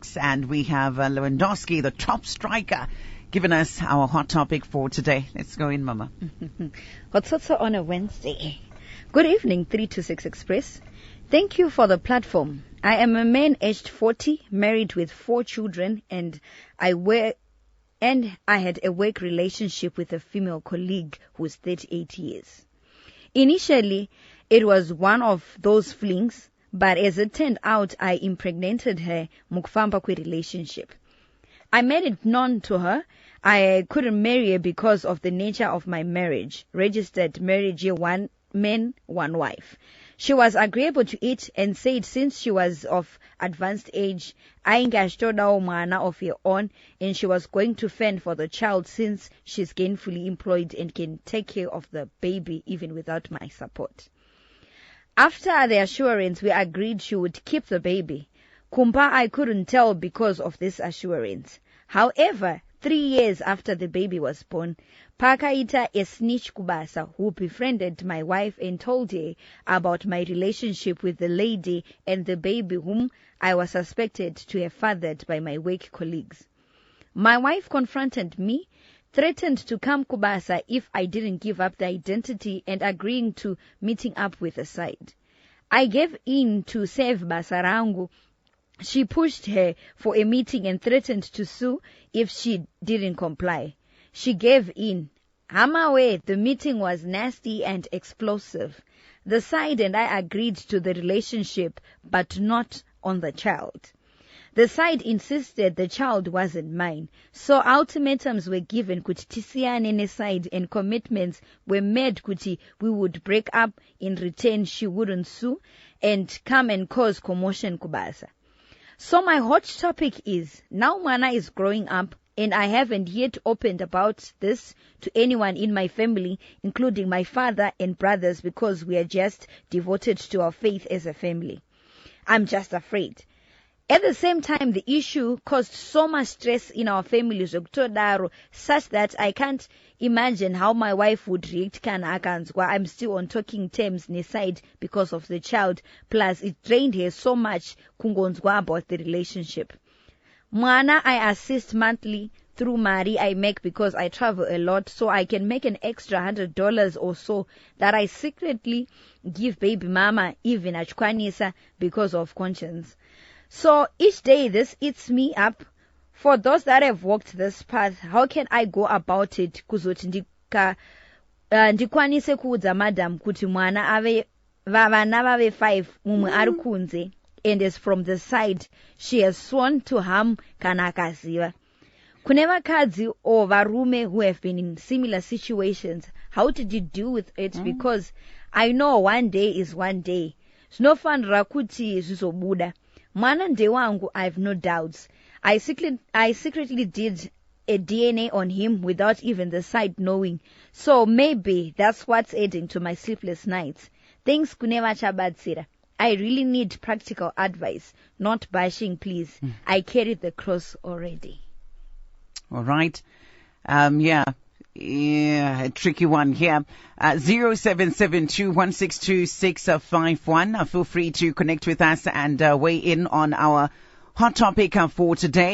6, and we have Lewandowski, the top striker, giving us our hot topic for today. Let's go in, Mama. Hot Sotso on a Wednesday. Good evening, 326 Express. Thank you for the platform. I am a man aged 40, married with 4 children, and I had a work relationship with a female colleague who's 38 years. Initially, it was one of those flings, but as it turned out, I impregnated her mukfamba kwe relationship. I made it known to her I couldn't marry her because of the nature of my marriage, registered marriage year 1 man, 1 wife. She was agreeable to it and said since she was of advanced age, ayingashtoda umwana of her own, and she was going to fend for the child since she's gainfully employed and can take care of the baby even without my support. After the assurance, we agreed she would keep the baby. Kumpa I couldn't tell because of this assurance. However, 3 years after the baby was born, Pakaita a snitch kubasa who befriended my wife and told her about my relationship with the lady and the baby whom I was suspected to have fathered by my work colleagues. My wife confronted me, threatened to come kubasa if I didn't give up the identity and agreeing to meeting up with the side. I gave in to save basarangu. She pushed her for a meeting and threatened to sue if she didn't comply. She gave in. Hamawe, the meeting was nasty and explosive. The side and I agreed to the relationship, but not on the child. The side insisted the child wasn't mine, so ultimatums were given kuti tisiyanene side and commitments were made kuti we would break up. In return, she wouldn't sue and come and cause commotion kubasa. So my hot topic is, now Mana is growing up and I haven't yet opened about this to anyone in my family, including my father and brothers, because we are just devoted to our faith as a family. I'm just afraid. At the same time, the issue caused so much stress in our families, such that I can't imagine how my wife would react while I'm still on talking terms side because of the child. Plus, it drained her so much about the relationship. Mwana, I assist monthly through Mari I make because I travel a lot, so I can make an extra $100 or so that I secretly give baby mama, even achkwanisa, because of conscience. So each day this eats me up. For those that have walked this path, how can I go about it? Kuzoti ndikwanise kuudza madam kuti mwana ave vana vave 5 mumwe ari kunze, and as from the side she has sworn to harm kana akaziva. Kune vakadzi or varume who have been in similar situations, how did you deal with it? Because I know one day is one day. Zvinofanira kuti zvizobuda. Mwana ndewangu, I have no doubts. I secretly did a DNA on him without even the side knowing. So maybe that's what's adding to my sleepless nights. Thanks kuneva chabatsira. I really need practical advice, not bashing, please. I carry the cross already. All right. Yeah, a tricky one here. 0772162651. Feel free to connect with us and weigh in on our hot topic for today.